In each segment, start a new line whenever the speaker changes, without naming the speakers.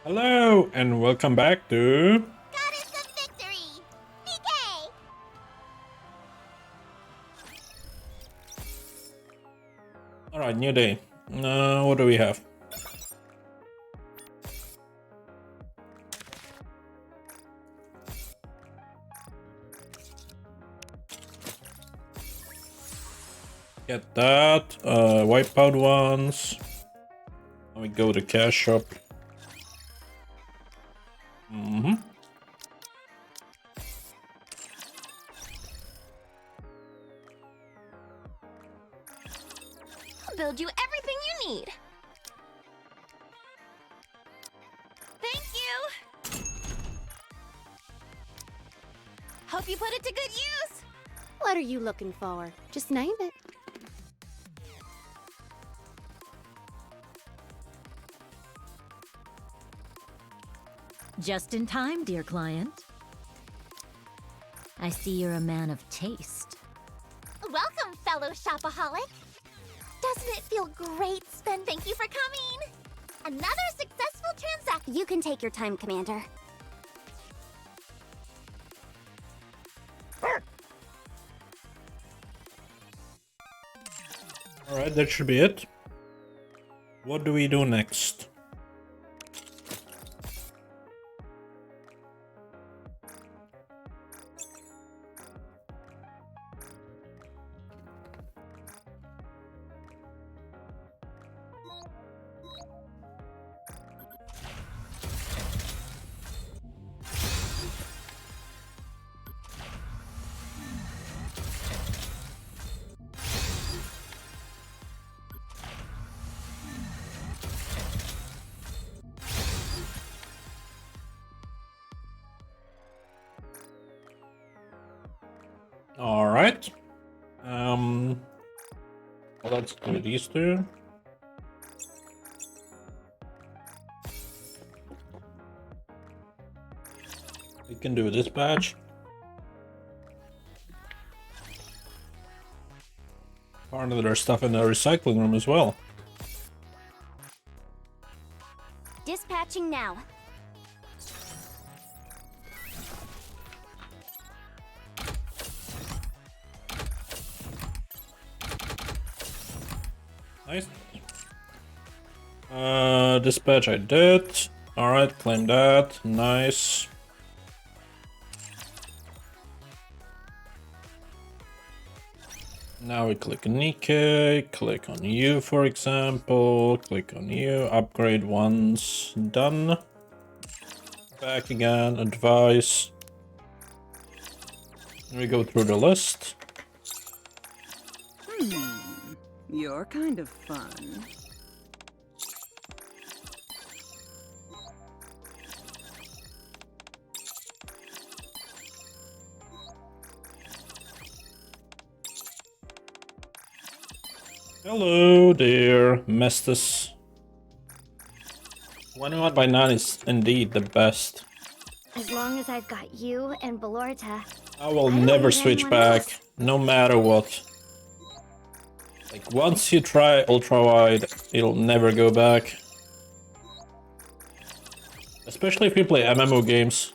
Hello and welcome back to
Goddess of Victory! Nikke!
Alright, new day. What do we have? Get that. Wipeout ones. Let me go to cash shop.
I'll build you everything you need. Thank you! Hope you put it to good use!
What are you looking for? Just name it.
Just in time, dear client. I see you're a man of taste.
Welcome, fellow shopaholic! Doesn't it feel great, Spen? Thank you for coming! Another successful transaction! You can take your time, Commander.
Alright, that should be it. What do we do next? Alright. Let's do these two. We can do this batch. Part of their stuff in the recycling room as well.
Dispatching now.
Nice. Dispatch I did. Alright, claim that. Nice. Now we click Nikke, click on you for example, click on you, upgrade once, done. Back again, advice. We go through the list.
You're kind of fun.
Hello there, Mestis. 21 by 9 is indeed the best.
As long as I've got you and Belorta.
I will
I don't
never
need
switch
anyone
back,
else.
no matter what. Like, once you try ultra wide, it'll never go back. Especially if you play MMO games.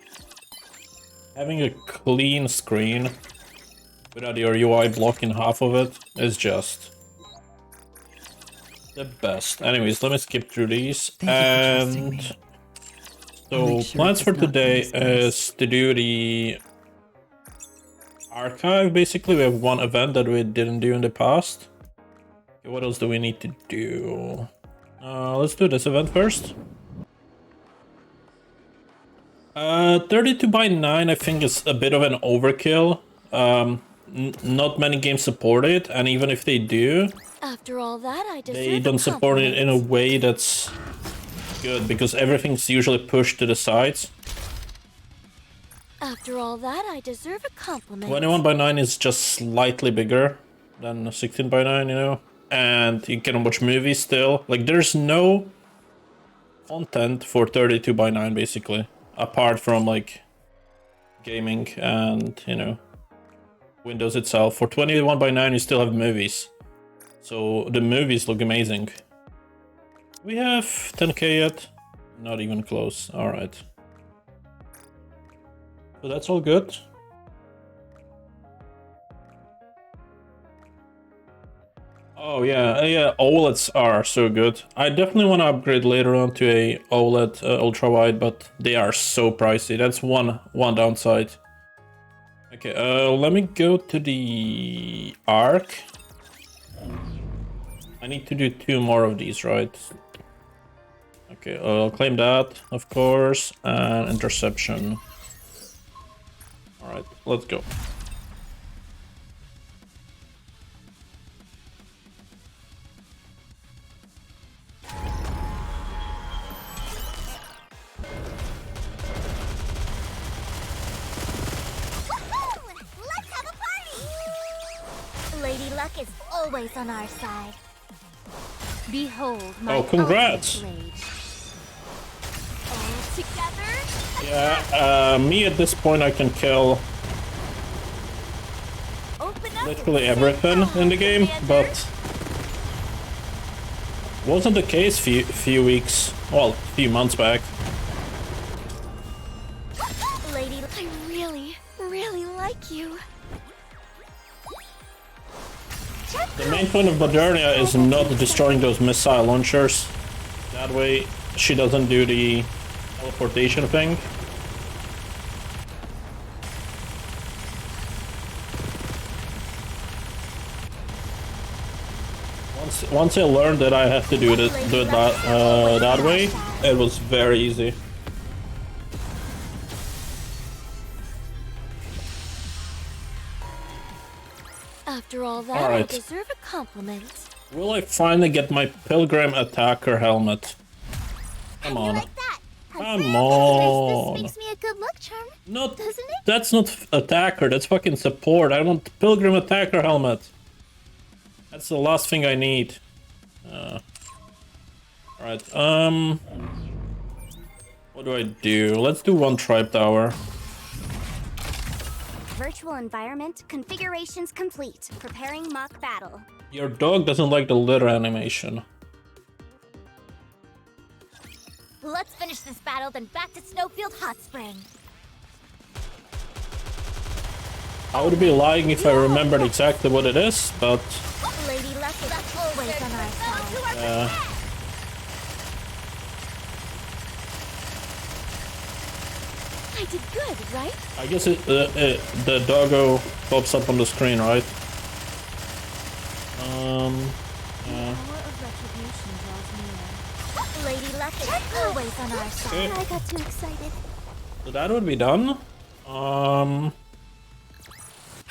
Having a clean screen without your UI blocking half of it is just the best. Anyways, let me skip through these.
Thank you for trusting me. I'll
So
make sure
plans
it
for
does not
today
miss this.
is to do the archive. Basically, we have one event that we didn't do in the past. Okay, what else do we need to do? Let's do this event first. 32 by 9 I think is a bit of an overkill. Not many games support it, and even if they do,
After all that, I deserve
they don't support it in a way that's good, because everything's usually pushed to the sides.
After all that, I deserve a compliment.
21 by 9 is just slightly bigger than 16 by 9, you know? And you can watch movies still. Like, there's no content for 32 by 9, basically. Apart from, like, gaming and, you know, Windows itself. For 21 by 9, you still have movies. So the movies look amazing. We have 10k yet. Not even close. Alright. So that's all good. Oh yeah, yeah, OLEDs are so good. I definitely want to upgrade later on to a OLED ultra wide, but they are so pricey. That's one downside. Okay, let me go to the arc. I need to do 2 more of these, right? Okay, I'll claim that, of course, and interception. All right, let's go.
Let's have a party! Lady Luck is always on our side.
Behold my
Oh, congrats!
ultimate blade.
All together?
Yeah, me at this point I can kill
Open up
literally
and
everything
say
in the
no,
game,
Commander.
but wasn't the case few weeks, well, few months back.
Lady, I really like you.
The main point of Modernia is not destroying those missile launchers. That way she doesn't do the teleportation thing. Once I learned that I have to do it that way, it was very easy.
After all that,
All right.
I deserve a compliment.
Will I finally get my Pilgrim Attacker helmet? Come on.
Like that.
Come on.
This makes me a good luck charm,
Not,
doesn't it?
that's not attacker, that's fucking support. I want Pilgrim Attacker helmet. That's the last thing I need. Alright, what do I do? Let's do 1 tribe tower.
Virtual environment configurations complete. Preparing mock battle.
Your dog doesn't like the litter animation.
Let's finish this battle, then back to Snowfield Hot Spring.
I would be lying if I remembered exactly what it is, but
Lady Luck is always on our side. I did good, right?
I guess the doggo pops up on the screen, right? Yeah.
Power of retribution draws near.
Lady Luck is always on our side.
Okay.
I got too excited.
So that would be done.
How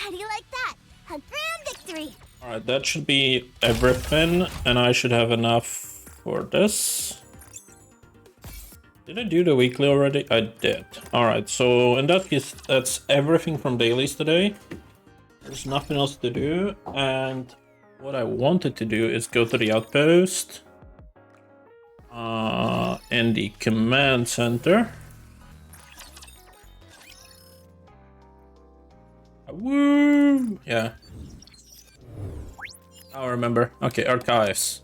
do you like that? A grand victory.
Alright, that should be everything, and I should have enough for this. Did I do the weekly already? I did. Alright, so in that case, that's everything from dailies today. There's nothing else to do, and what I wanted to do is go to the outpost in the command center. Woo! Yeah. I remember. Okay, archives.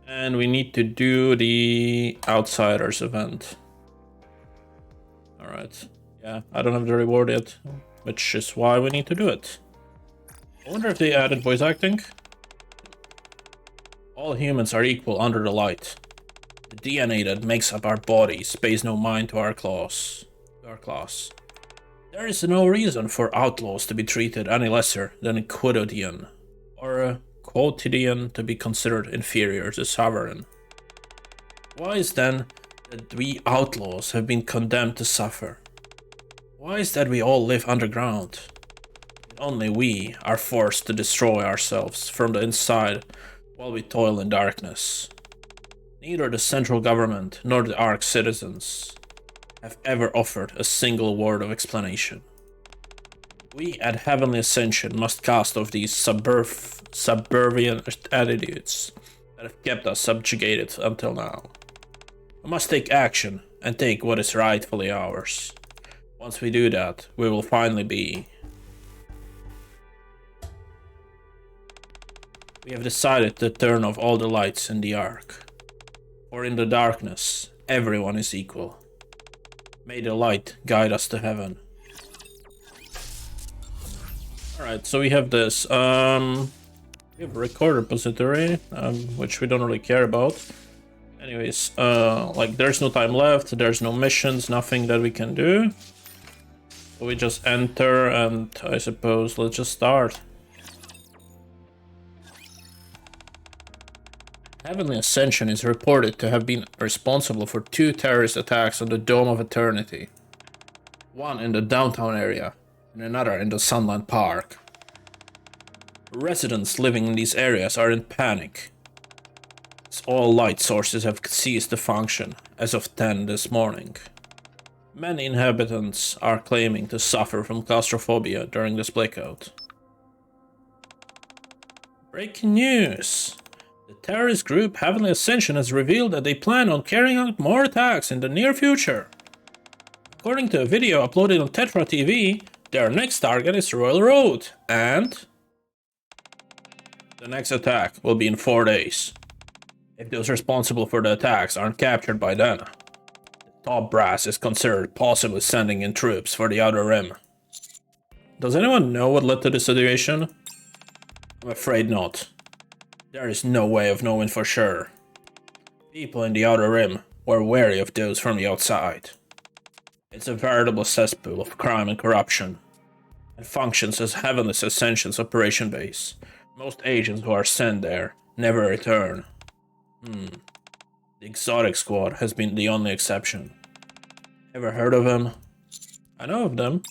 And we need to do the Outsiders event. Alright. Yeah, I don't have the reward yet, which is why we need to do it. I wonder if they added voice acting. All humans are equal under the light. The DNA that makes up our bodies pays no mind to our class. There is no reason for outlaws to be treated any lesser than a quotidian, or a quotidian to be considered inferior to sovereign. Why is then that we outlaws have been condemned to suffer? Why is that we all live underground? Only we are forced to destroy ourselves from the inside while we toil in darkness. Neither the central government nor the Ark citizens have ever offered a single word of explanation. We at Heavenly Ascension must cast off these subservient attitudes that have kept us subjugated until now. We must take action and take what is rightfully ours. Once we do that, we will finally be... We have decided to turn off all the lights in the Ark. For in the darkness, everyone is equal. May the light guide us to heaven. Alright, so we have this. We have a record repository, which we don't really care about. Anyways, like there's no time left, there's no missions, nothing that we can do. So we just enter and I suppose let's just start. Heavenly Ascension is reported to have been responsible for 2 terrorist attacks on the Dome of Eternity. One in the downtown area, and another in the Sunland Park. Residents living in these areas are in panic, as all light sources have ceased to function as of 10 this morning. Many inhabitants are claiming to suffer from claustrophobia during this blackout. Breaking news! The terrorist group Heavenly Ascension has revealed that they plan on carrying out more attacks in the near future. According to a video uploaded on Tetra TV, their next target is Royal Road, and the next attack will be in 4 days. If those responsible for the attacks aren't captured by then, the top brass is considered possibly sending in troops for the Outer Rim. Does anyone know what led to this situation? I'm afraid not. There is no way of knowing for sure. People in the Outer Rim were wary of those from the outside. It's a veritable cesspool of crime and corruption, and functions as Heavenly Ascension's operation base. Most agents who are sent there never return. The Exotic Squad has been the only exception. Ever heard of them? I know of them.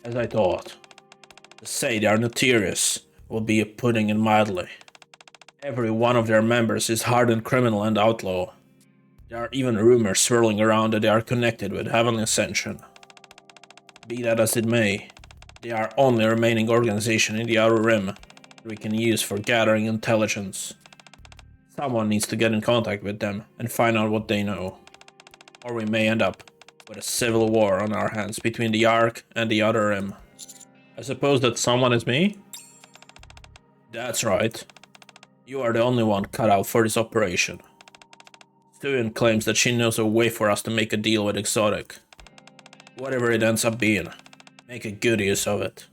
As I thought. To say they are notorious will be a putting it mildly. Every one of their members is hardened criminal and outlaw. There are even rumors swirling around that they are connected with Heavenly Ascension. Be that as it may, they are only remaining organization in the Outer Rim that we can use for gathering intelligence. Someone needs to get in contact with them and find out what they know. Or we may end up with a civil war on our hands between the Ark and the Outer Rim. I suppose that someone is me? That's right. You are the only one cut out for this operation. Stuyen claims that she knows a way for us to make a deal with Exotic. Whatever it ends up being, make a good use of it.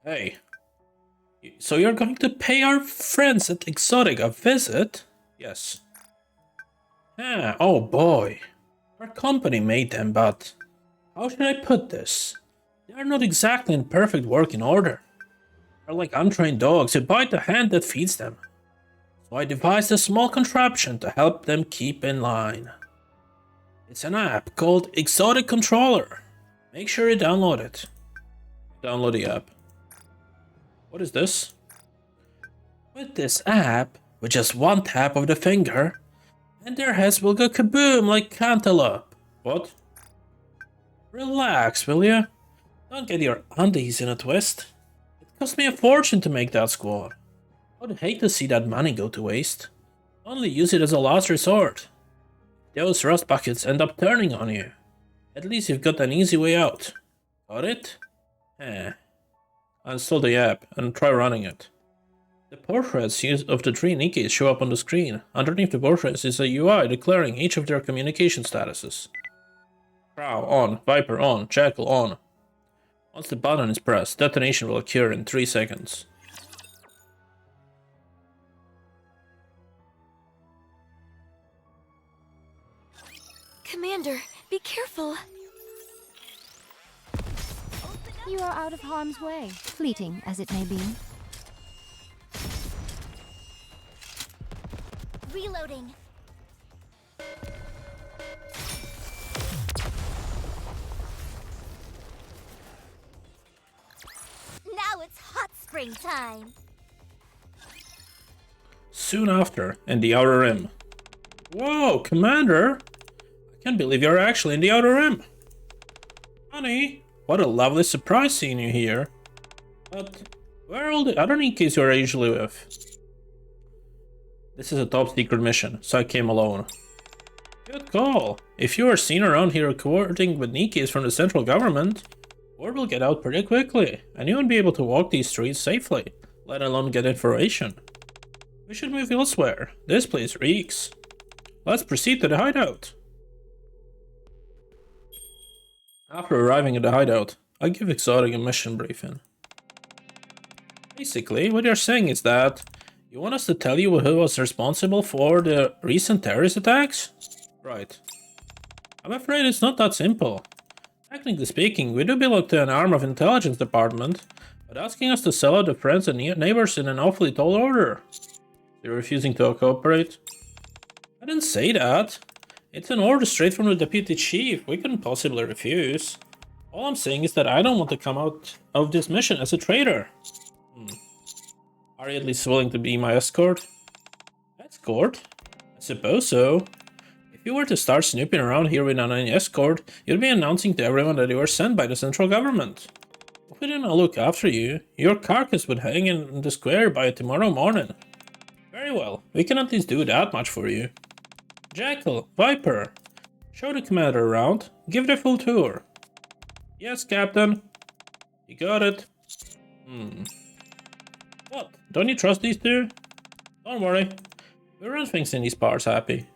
Hey. So you're going to pay our friends at Exotic a visit? Yes. Oh boy. Our company made them, but how should I put this? They are not exactly in perfect working order. They're like untrained dogs who bite the hand that feeds them. So I devised a small contraption to help them keep in line. It's an app called Exotic Controller. Make sure you download it. Download the app. What is this? With this app, with just one tap of the finger, and their heads will go kaboom like cantaloupe. What? Relax, will you? Don't get your undies in a twist. It cost me a fortune to make that squad. I would hate to see that money go to waste. Only use it as a last resort. Those rust buckets end up turning on you. At least you've got an easy way out. Got it? Install the app and try running it. The portraits of the 3 Nikkes show up on the screen. Underneath the portraits is a UI declaring each of their communication statuses. Crow on, Viper on, Jackal on. Once the button is pressed, detonation will occur in 3 seconds.
Commander, be careful.
You are out of harm's way, fleeting as it may be.
Reloading. Now it's hot spring time.
Soon after, in the Outer Rim. Whoa, Commander! I can't believe you're actually in the Outer Rim. Honey, what a lovely surprise seeing you here. But where are all the other Nikkes you're usually with? This is a top secret mission, so I came alone. Good call. If you are seen around here coordinating with Nikkes from the central government, word will get out pretty quickly, and you won't be able to walk these streets safely, let alone get information. We should move elsewhere. This place reeks. Let's proceed to the hideout. After arriving at the hideout, I give Exotic a mission briefing. Basically, what you're saying is that you want us to tell you who was responsible for the recent terrorist attacks? Right. I'm afraid it's not that simple. Technically speaking, we do belong to an arm of intelligence department, but asking us to sell out the friends and neighbors in an awfully tall order. You're refusing to cooperate? I didn't say that. It's an order straight from the deputy chief. We couldn't possibly refuse. All I'm saying is that I don't want to come out of this mission as a traitor. Are you at least willing to be my escort? Escort? I suppose so. If you were to start snooping around here without any escort, you'd be announcing to everyone that you were sent by the central government. If we did not look after you, your carcass would hang in the square by tomorrow morning. Very well, we can at least do that much for you. Jackal, Viper, show the commander around, give it a full tour. Yes, Captain. You got it. What? Don't you trust these two? Don't worry. We run things in these parts happy.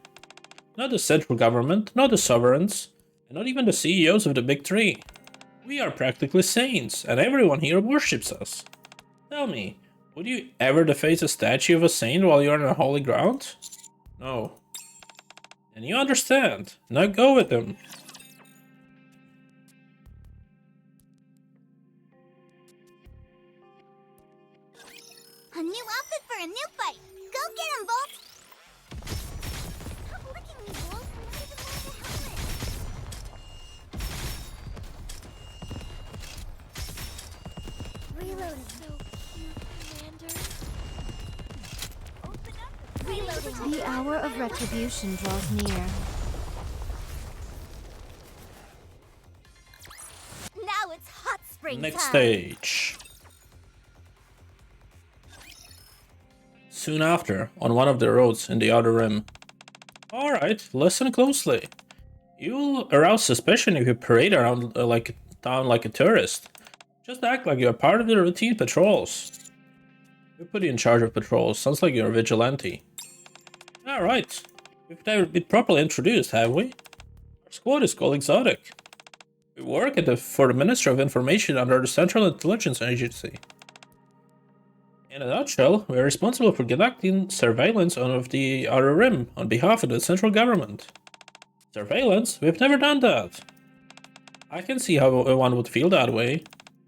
Not the central government, not the sovereigns, and not even the CEOs of the big three. We are practically saints, and everyone here worships us. Tell me, would you ever deface a statue of a saint while you're on a holy ground? No. And you understand. Now go with them.
A new outfit for a new fight. Go get him, Bolt! Stop licking me, Bolt. I'm not even wearing a helmet. Reloading. So cute, Commander. Open up. Reloading.
The hour of retribution draws near.
Now it's hot spring
Next
time.
stage. Soon after, on one of the roads in the Outer Rim. Alright, listen closely. You'll arouse suspicion if you parade around town like a tourist. Just act like you're part of the routine patrols. We put you in charge of patrols, sounds like you're a vigilante. Alright, we've never been properly introduced, have we? Our squad is called Exotic. We work for the Ministry of Information under the Central Intelligence Agency. In a nutshell, we are responsible for conducting surveillance of the Outer Rim on behalf of the central government. Surveillance? We've never done that. I can see how one would feel that way.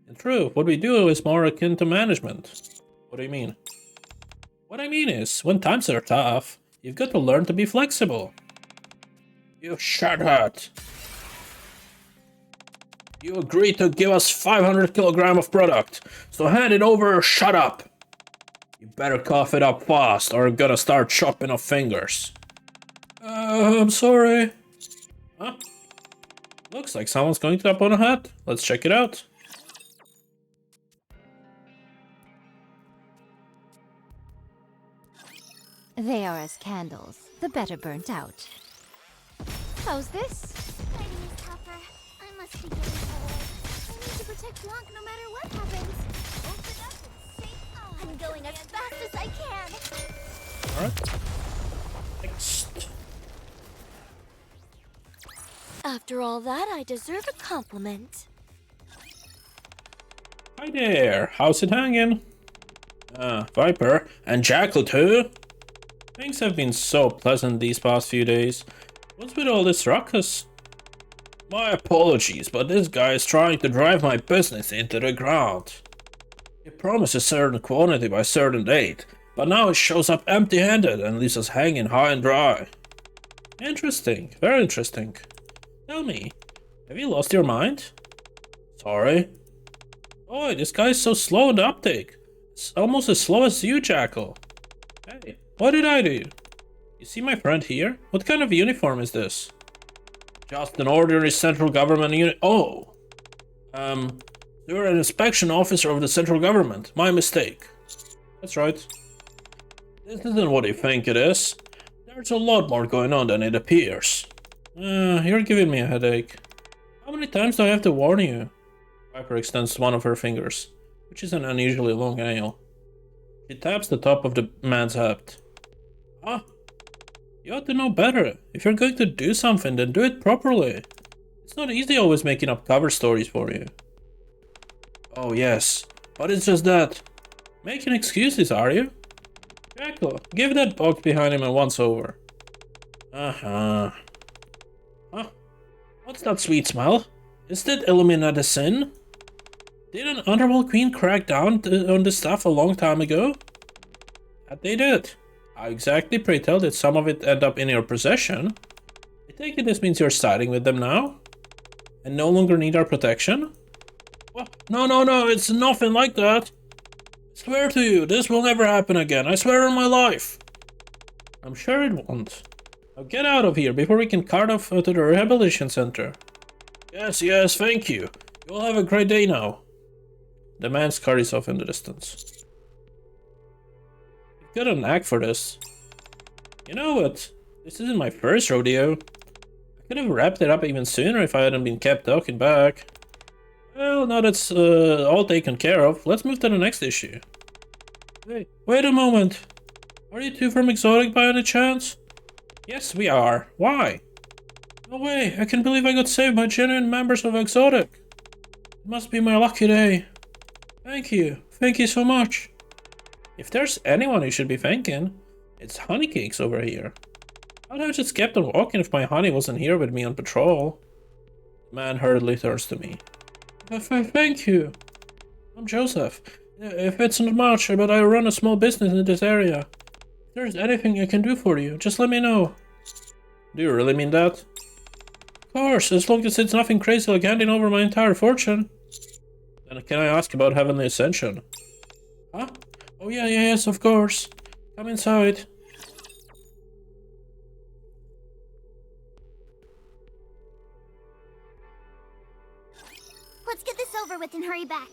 In truth, what we do is more akin to management. What do you mean? What I mean is, when times are tough, you've got to learn to be flexible. You shut it! You agreed to give us 500 kilograms of product, so hand it over or shut up! You better cough it up fast, or I'm gonna start chopping off fingers. I'm sorry. Huh? Looks like someone's going to up on a hat. Let's check it out.
They are as candles, the better burnt out. How's this?
My name is Topper. I must be getting old. I need to protect Blanc no matter what happens. Open up and say, I'm going as fast as I can.
Alright. Next.
After all that, I deserve a compliment.
Hi there. How's it hanging? Viper. And Jackal too? Things have been so pleasant these past few days. What's with all this ruckus? My apologies, but this guy is trying to drive my business into the ground. He promised a certain quantity by a certain date, but now it shows up empty-handed and leaves us hanging high and dry. Interesting, very interesting. Tell me, have you lost your mind? Sorry. Boy, this guy is so slow in the uptake. It's almost as slow as you, Jackal. Hey, what did I do? You see my friend here? What kind of uniform is this? Just an ordinary central government unit. Oh! You're an inspection officer of the central government. My mistake. That's right. This isn't what you think it is. There's a lot more going on than it appears. You're giving me a headache. How many times do I have to warn you? Viper extends one of her fingers, which is an unusually long nail. She taps the top of the man's hat. Huh? You ought to know better. If you're going to do something, then do it properly. It's not easy always making up cover stories for you. Oh yes, but it's just that. Making excuses, are you? Jackal, give that box behind him a once over. Uh-huh. Huh? What's that sweet smell? Is that Illuminati sin? Did an Underworld Queen crack down on this stuff a long time ago? That they did. How exactly, pray tell, did some of it end up in your possession? I take it this means you're siding with them now? And no longer need our protection? What? No, it's nothing like that. I swear to you, this will never happen again. I swear on my life. I'm sure it won't. Now get out of here before we can cart off to the rehabilitation center. Yes, thank you. You'll have a great day now. The man scurries off in the distance. You've got a knack for this. You know what? This isn't my first rodeo. I could have wrapped it up even sooner if I hadn't been kept talking back. Well, now that's all taken care of, let's move to the next issue. Wait a moment. Are you two from Exotic by any chance? Yes, we are. Why? No way, I can't believe I got saved by genuine members of Exotic. It must be my lucky day. Thank you so much. If there's anyone you should be thanking, it's Honey Cakes over here. I'd have just kept on walking if my honey wasn't here with me on patrol. The man hurriedly turns to me. Thank you. I'm Joseph. If it's not much, but I run a small business in this area. If there's anything I can do for you, just let me know. Do you really mean that? Of course, as long as it's nothing crazy like handing over my entire fortune. Then can I ask about Heavenly Ascension? Huh? Oh yes, of course. Come inside.
Let's get this over with and hurry back.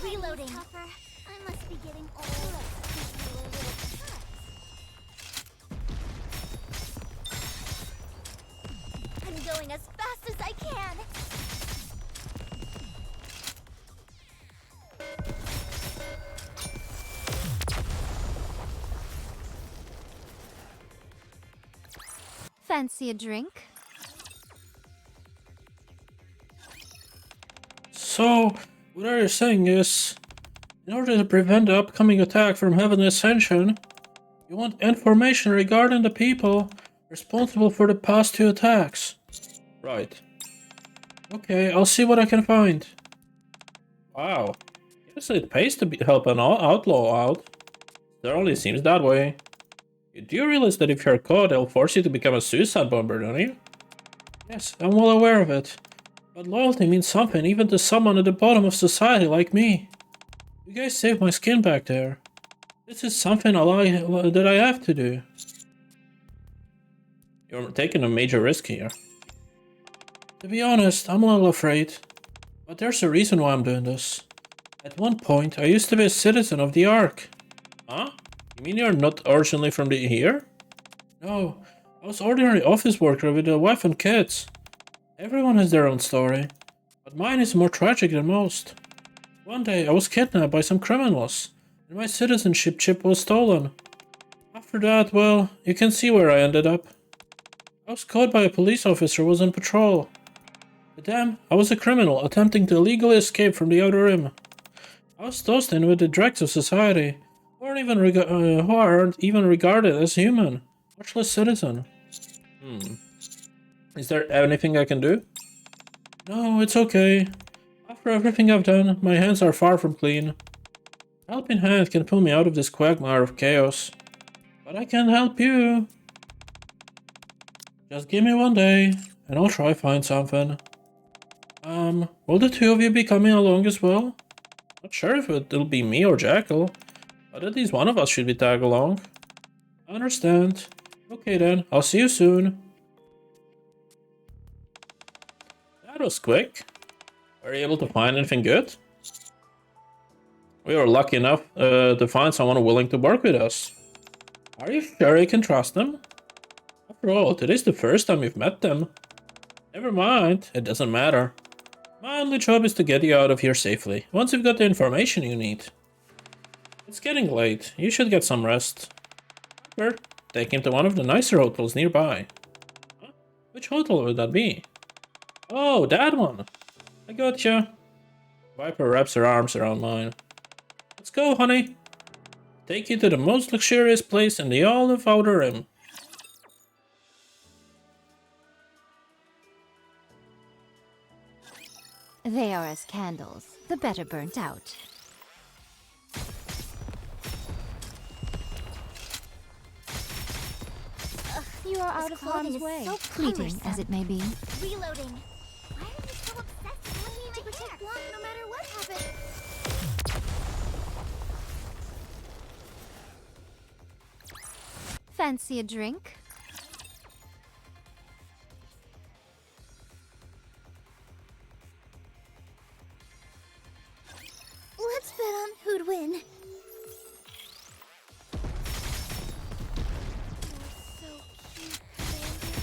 Reloading. I must be getting old. I'm going as fast as I can.
Fancy a drink?
So, what are you saying is, in order to prevent the upcoming attack from Heavenly Ascension, you want information regarding the people responsible for the past two attacks. Right. Okay, I'll see what I can find. Wow. Guess it pays to help an outlaw out. Certainly seems that way. You do realize that if you're caught, they'll force you to become a suicide bomber, don't you? Yes, I'm well aware of it. But loyalty means something even to someone at the bottom of society like me. You guys saved my skin back there. This is something that I have to do. You're taking a major risk here. To be honest, I'm a little afraid. But there's a reason why I'm doing this. At one point, I used to be a citizen of the Ark. Huh? You mean you're not originally from here? No, I was ordinary office worker with a wife and kids. Everyone has their own story, but mine is more tragic than most. One day I was kidnapped by some criminals, and my citizenship chip was stolen. After that, well, you can see where I ended up. I was caught by a police officer who was on patrol. To them, I was a criminal attempting to illegally escape from the Outer Rim. I was tossed in with the dregs of society, who aren't even regarded as human, much less citizen. Is there anything I can do? No, it's okay. After everything I've done, my hands are far from clean. A helping hand can pull me out of this quagmire of chaos. But I can't help you. Just give me one day, and I'll try find something. Will the two of you be coming along as well? Not sure if it'll be me or Jackal, but at least one of us should be tag along. I understand. Okay then, I'll see you soon. That was quick. Were you able to find anything good? We were lucky enough to find someone willing to work with us. Are you sure you can trust them? After all, today's the first time we've met them. Never mind, it doesn't matter. My only job is to get you out of here safely, once you've got the information you need. It's getting late. You should get some rest. Viper, take him to one of the nicer hotels nearby. Huh? Which hotel would that be? Oh, that one. I gotcha. Viper wraps her arms around mine. Let's go, honey. Take you to the most luxurious place in the all of Outer Rim.
They are as candles, the better burnt out. You are out of harm's way, fleeting as it may be.
Reloading. Why are you so obsessed with me to protect Blanc no matter what happens?
Fancy a drink?
Let's bet on who'd win. You're so cute, Xander.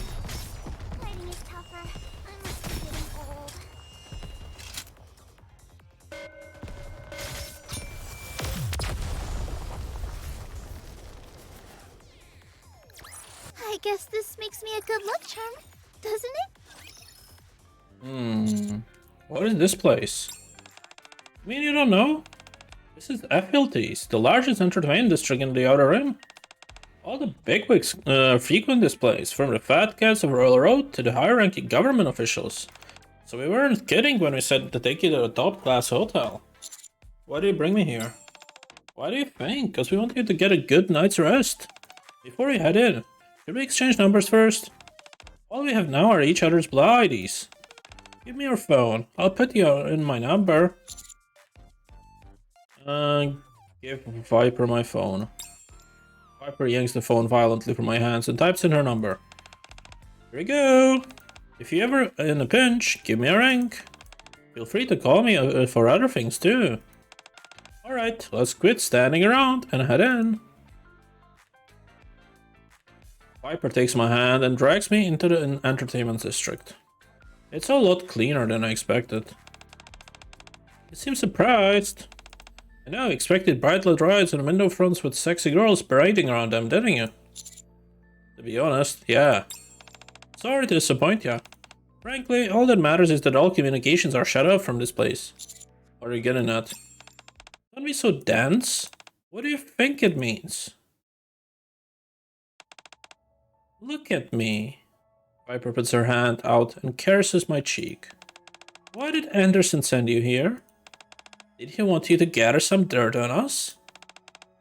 Fighting is tougher. I must be getting old. I guess this makes me a good luck charm, doesn't it?
What is this place? I mean, you don't know? This is Specialties, the largest entertainment district in the Outer Rim. All the bigwigs frequent this place, from the fat cats of Royal Road to the high-ranking government officials. So we weren't kidding when we said to take you to a top-class hotel. Why do you bring me here? Why do you think? Because we want you to get a good night's rest. Before we head in, should we exchange numbers first? All we have now are each other's Blah IDs. Give me your phone. I'll put you in my number. Give Viper my phone. Viper yanks the phone violently from my hands and types in her number. Here we go. If you ever in a pinch, give me a ring. Feel free to call me for other things too. Alright, let's quit standing around and head in. Viper takes my hand and drags me into the entertainment district. It's a lot cleaner than I expected. You seem surprised. I know, expected bright lit rides and window fronts with sexy girls parading around them, didn't you? To be honest, yeah. Sorry to disappoint ya. Frankly, all that matters is that all communications are shut off from this place. What are you getting at? Don't be so dense. What do you think it means? Look at me. Viper puts her hand out and caresses my cheek. Why did Anderson send you here? Did he want you to gather some dirt on us?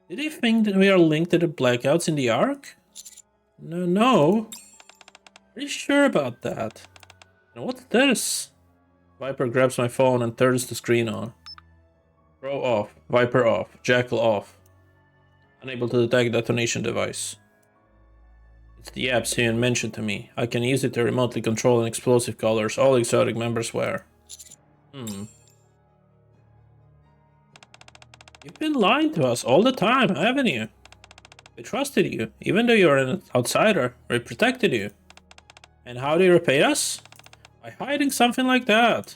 Did he think that we are linked to the blackouts in the Ark? No. Are you sure about that? And what's this? Viper grabs my phone and turns the screen on. Throw off. Viper off. Jackal off. Unable to detect detonation device. It's the app Sion mentioned to me. I can use it to remotely control an explosive colors all exotic members wear. You've been lying to us all the time, haven't you? We trusted you, even though you're an outsider. We protected you. And how do you repay us? By hiding something like that.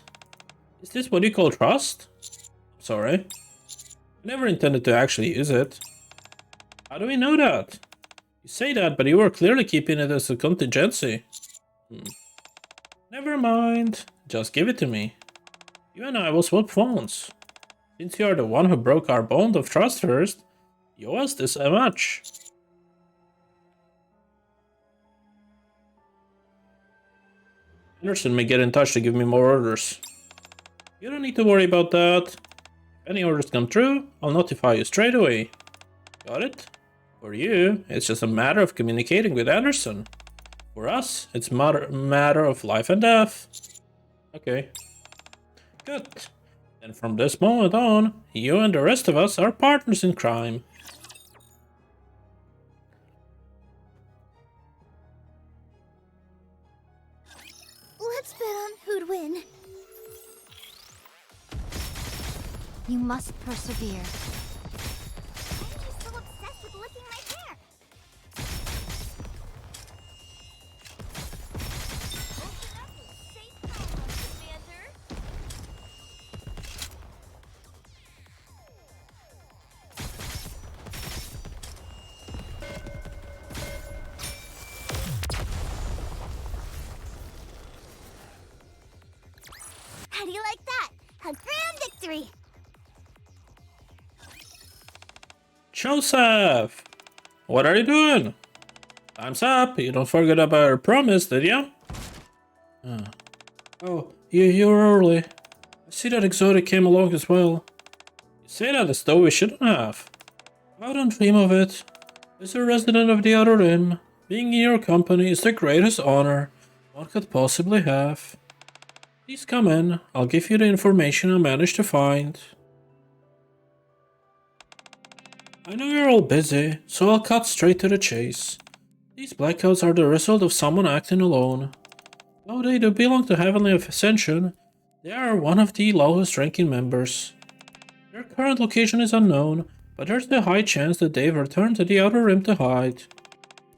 Is this what you call trust? Sorry. I never intended to actually use it. How do we know that? You say that, but you were clearly keeping it as a contingency. Never mind. Just give it to me. You and I will swap phones. Since you are the one who broke our bond of trust first, you owe us this much. Anderson may get in touch to give me more orders. You don't need to worry about that. If any orders come through, I'll notify you straight away. Got it? For you, it's just a matter of communicating with Anderson. For us, it's a matter of life and death. Okay. Good. And from this moment on, you and the rest of us are partners in crime.
Let's bet on who'd win.
You must persevere.
Why are you so obsessed with licking my hair? Open up and say hi, Xander.
Joseph! What are you doing? Time's up. You don't forget about our promise, did you? Oh, you're early. I see that Exotic came along as well. You say that as though we shouldn't have. I don't dream of it. As a resident of the Outer Rim, being in your company is the greatest honor one could possibly have. Please come in. I'll give you the information I managed to find. I know you're all busy, so I'll cut straight to the chase. These blackouts are the result of someone acting alone. Though they do belong to Heavenly Ascension, they are one of the lowest ranking members. Their current location is unknown, but there's a high chance that they've returned to the Outer Rim to hide.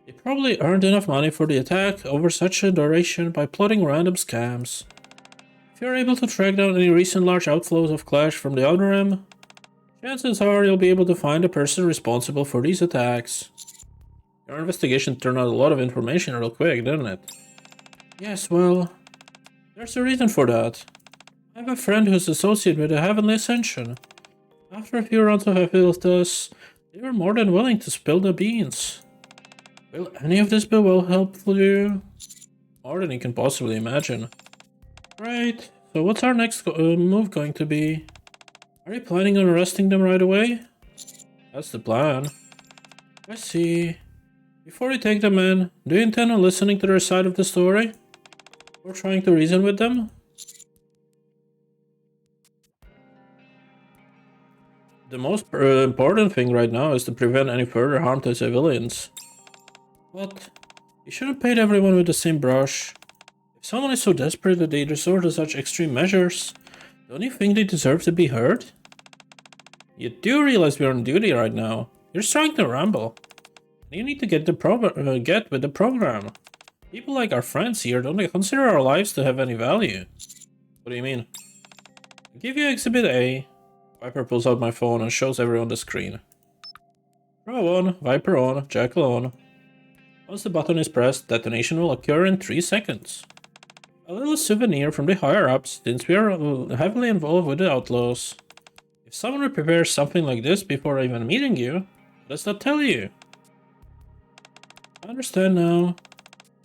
They probably earned enough money for the attack over such a duration by plotting random scams. If you're able to track down any recent large outflows of cash from the Outer Rim, chances are you'll be able to find the person responsible for these attacks. Your investigation turned out a lot of information real quick, didn't it? Yes, well, there's a reason for that. I have a friend who's associated with the Heavenly Ascension. After a few rounds of FP with us, they were more than willing to spill the beans. Will any of this be well helpful to you? More than you can possibly imagine. Right, so what's our next move going to be? Are you planning on arresting them right away? That's the plan. I see. Before you take them in, do you intend on listening to their side of the story? Or trying to reason with them? The most important thing right now is to prevent any further harm to civilians. But you shouldn't paint everyone with the same brush. If someone is so desperate that they resort to such extreme measures, don't you think they deserve to be heard? You do realize we're on duty right now. You're starting to ramble. You need to get with the program. People like our friends here don't consider our lives to have any value. What do you mean? I'll give you Exhibit A. Viper pulls out my phone and shows everyone the screen. Pro on, Viper on, Jackal on. Once the button is pressed, detonation will occur in 3 seconds. A little souvenir from the higher-ups, since we are heavily involved with the outlaws. If someone prepares something like this before even meeting you, what does that tell you? I understand now.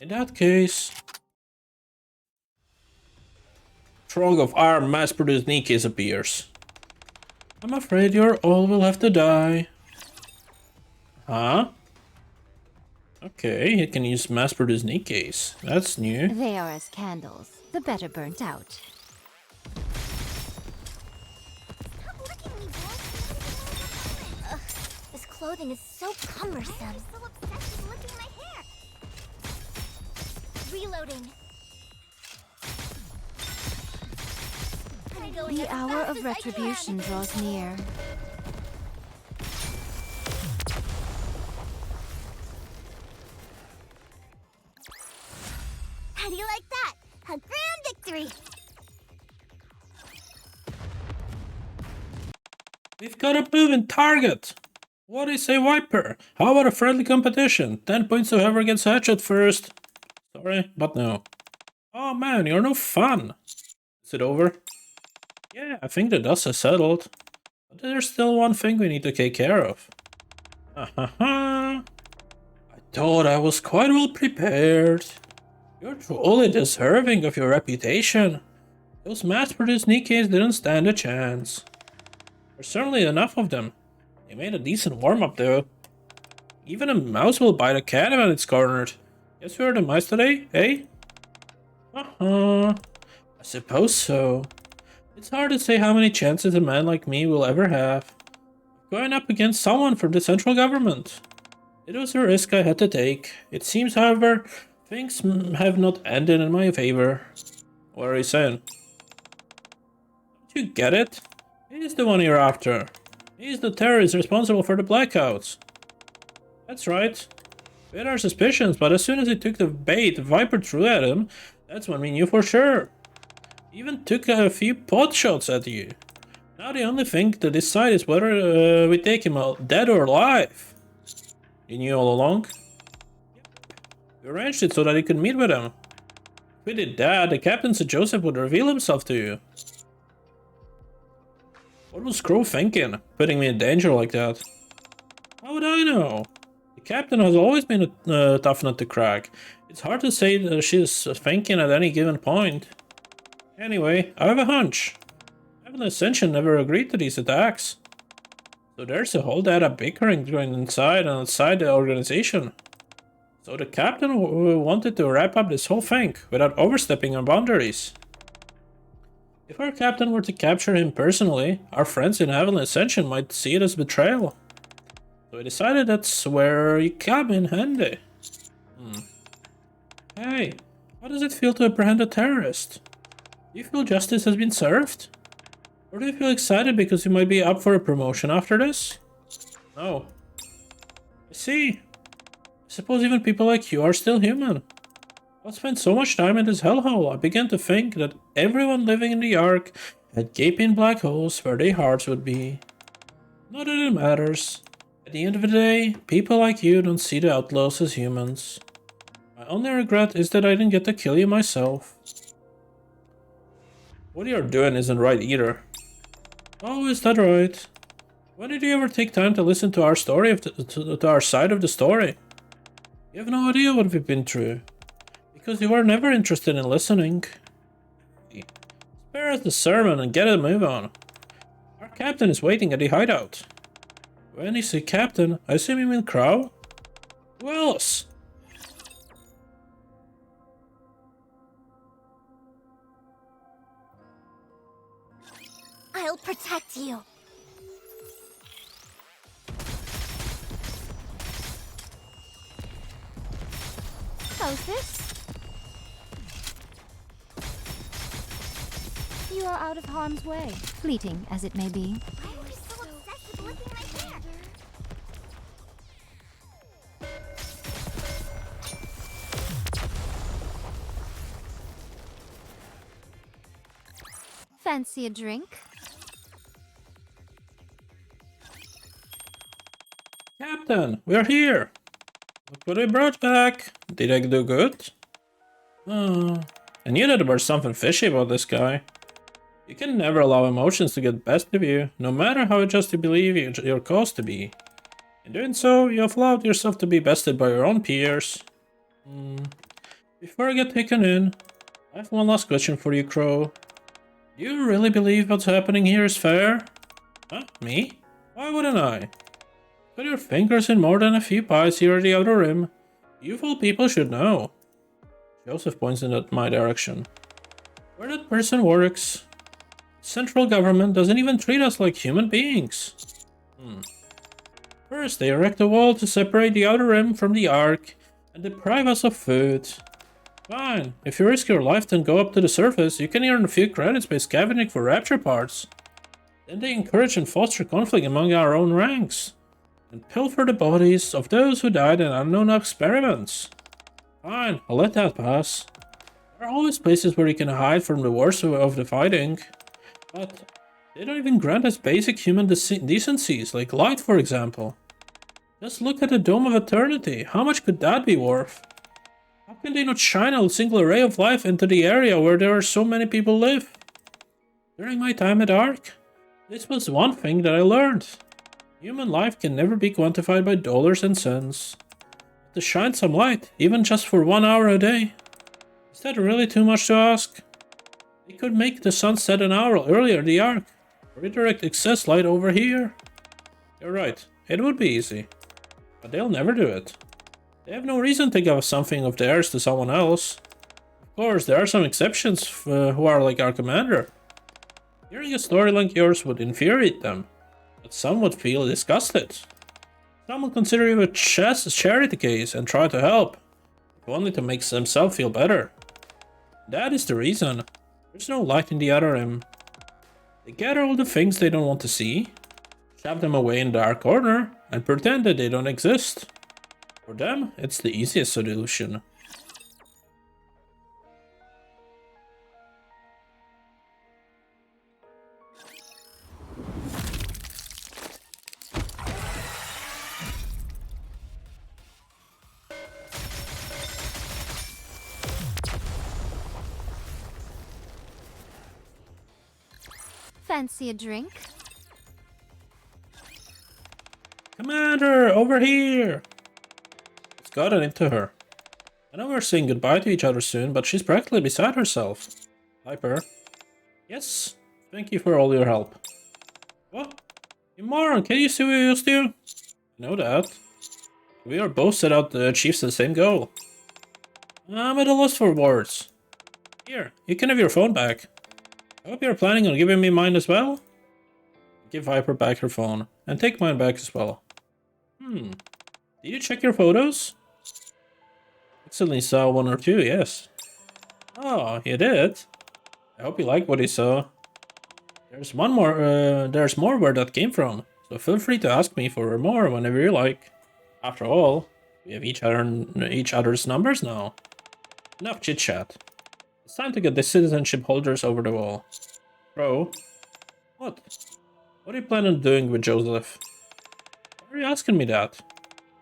In that case... Trunk of armed mass-produced Nikkes appears. I'm afraid you all will have to die. Huh? Okay, you can use mass-produced Nikkes. That's new.
They are as candles, the better burnt out.
Stop licking me, boy. Ugh, this clothing is so cumbersome. I'm so obsessed with licking my hair. Reloading. I'm going
The
as
hour
fast
of
as I
retribution
can.
draws near.
How do you like that? A grand victory!
We've got a moving target! What do you say, Viper? How about a friendly competition? 10 points to whoever gets headshot first. Sorry, but no. Oh man, you're no fun! Is it over? Yeah, I think the dust has settled. But there's still one thing we need to take care of. I thought I was quite well prepared. You're truly deserving of your reputation. Those mass-produced Nikkes didn't stand a chance. There's certainly enough of them. They made a decent warm-up though. Even a mouse will bite a cat when it's cornered. Guess we are the mice today, eh? I suppose so. It's hard to say how many chances a man like me will ever have. Going up against someone from the central government. It was a risk I had to take. It seems, however, things have not ended in my favor. What are you saying? Don't you get it? He's the one you're after. He's the terrorist responsible for the blackouts. That's right. We had our suspicions, but as soon as he took the bait, Viper threw at him. That's when we knew for sure. He even took a few pot shots at you. Now the only thing to decide is whether we take him out dead or alive. You knew all along? We arranged it so that he could meet with him. If we did that, the captain said Joseph would reveal himself to you. What was Crow thinking, putting me in danger like that? How would I know? The captain has always been a tough nut to crack. It's hard to say that she's thinking at any given point. Anyway, I have a hunch. Heavenly Ascension never agreed to these attacks. So there's a whole data bickering going inside and outside the organization. So the captain wanted to wrap up this whole thing without overstepping our boundaries. If our captain were to capture him personally, our friends in Heavenly Ascension might see it as betrayal. So I decided that's where you come in handy. Hey, how does it feel to apprehend a terrorist? Do you feel justice has been served? Or do you feel excited because you might be up for a promotion after this? No. I see. I suppose even people like you are still human. I've spent so much time in this hellhole, I began to think that everyone living in the Ark had gaping black holes where their hearts would be. Not that it matters. At the end of the day, people like you don't see the outlaws as humans. My only regret is that I didn't get to kill you myself. What you're doing isn't right either. Oh, is that right? When did you ever take time to listen to our story, to our side of the story? You have no idea what we've been through. Because you were never interested in listening. Spare us the sermon and get a move on. Our captain is waiting at the hideout. When you say captain, I assume you mean Crow? Who else?
I'll protect you.
How's this? You are out of harm's way, fleeting as it may be.
Why are you so obsessed with looking at my hair?
Fancy a drink?
Captain, we're here. Look what I brought back. Did I do good? Oh, I knew that there was something fishy about this guy. You can never allow emotions to get the best of you, no matter how just you believe you're caused to be. In doing so, you have allowed yourself to be bested by your own peers. Before I get taken in, I have one last question for you, Crow. Do you really believe what's happening here is fair? Huh? Me? Why wouldn't I? Put your fingers in more than a few pies here at the outer rim. You fool people should know. Joseph points in my direction. Where that person works, central government doesn't even treat us like human beings. First, they erect a wall to separate the outer rim from the Ark and deprive us of food. Fine, if you risk your life and go up to the surface, you can earn a few credits by scavenging for Rapture parts. Then they encourage and foster conflict among our own ranks, and pilfer the bodies of those who died in unknown experiments. Fine, I'll let that pass. There are always places where you can hide from the worst of the fighting, but they don't even grant us basic human decencies, like light for example. Just look at the Dome of Eternity, how much could that be worth? How can they not shine a single ray of life into the area where there are so many people live? During my time at Ark, this was one thing that I learned. Human life can never be quantified by dollars and cents. But to shine some light, even just for 1 hour a day, is that really too much to ask? They could make the sun set an hour earlier in the Ark, redirect excess light over here. You're right, it would be easy. But they'll never do it. They have no reason to give something of theirs to someone else. Of course, there are some exceptions who are like our commander. Hearing a story like yours would infuriate them, but some would feel disgusted. Some would consider you a charity case and try to help, if only to make themselves feel better. That is the reason. There's no light in the outer rim. They gather all the things they don't want to see, shove them away in the dark corner, and pretend that they don't exist. For them, it's the easiest solution.
Fancy a drink?
Commander, over here! It's gotten into her. I know we're saying goodbye to each other soon, but she's practically beside herself. Viper. Yes, thank you for all your help. What? You moron, can you see what we used to? I know that. We are both set out to achieve the same goal. I'm at a loss for words. Here, you can have your phone back. I hope you're planning on giving me mine as well. Give Viper back her phone, and take mine back as well. Did you check your photos? Accidentally saw one or two, yes. Oh, you did? I hope you like what you saw. There's more where that came from, so feel free to ask me for more whenever you like. After all, we have each other's numbers now. Enough chit chat. It's time to get the citizenship holders over the wall. Bro, what? What are you planning on doing with Joseph? Why are you asking me that?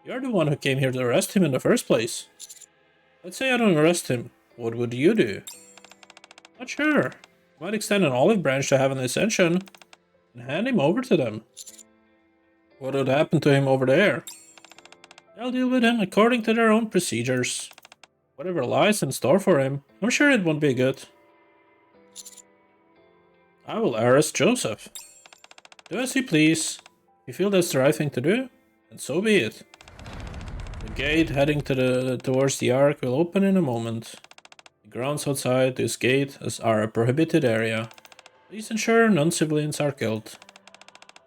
You're the one who came here to arrest him in the first place. Let's say I don't arrest him. What would you do? Not sure. Might extend an olive branch to have an ascension and hand him over to them. What would happen to him over there? They'll deal with him according to their own procedures. Whatever lies in store for him, I'm sure it won't be good. I will arrest Joseph. Do as you please. If you feel that's the right thing to do, then so be it. The gate heading towards the Ark will open in a moment. The grounds outside this gate are a prohibited area. Please ensure non-civilians are killed.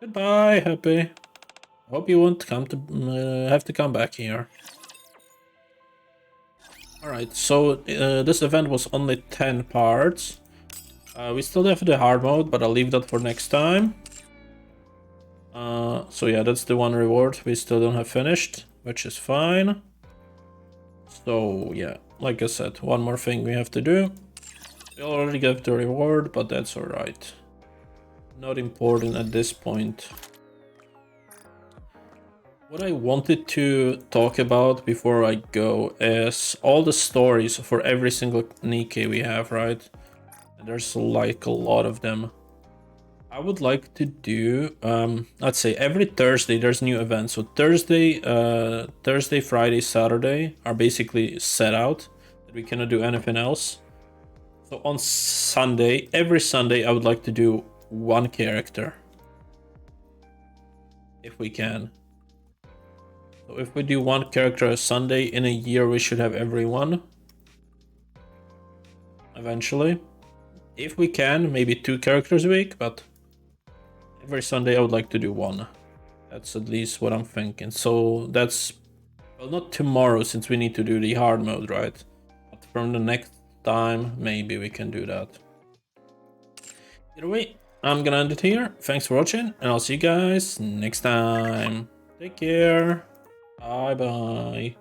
Goodbye, Happy. I hope you won't have to come back here. Alright, so this event was only 10 parts. We still have the hard mode, but I'll leave that for next time. So yeah, that's the one reward we still don't have finished, which is fine. So yeah, like I said, one more thing we have to do. We already got the reward, but that's alright. Not important at this point. What I wanted to talk about before I go is all the stories for every single Nikke we have, right? And there's like a lot of them. I would like to do, let's say every Thursday there's new events. So Thursday, Friday, Saturday are basically set out. That we cannot do anything else. So on Sunday, every Sunday I would like to do one character. If we can. So if we do one character a Sunday, in a year we should have every one. Eventually. If we can, maybe 2 characters a week, but every Sunday I would like to do one. That's at least what I'm thinking. So that's, well, not tomorrow since we need to do the hard mode, right? But from the next time, maybe we can do that. Either way, I'm gonna end it here. Thanks for watching, and I'll see you guys next time. Take care. Bye bye.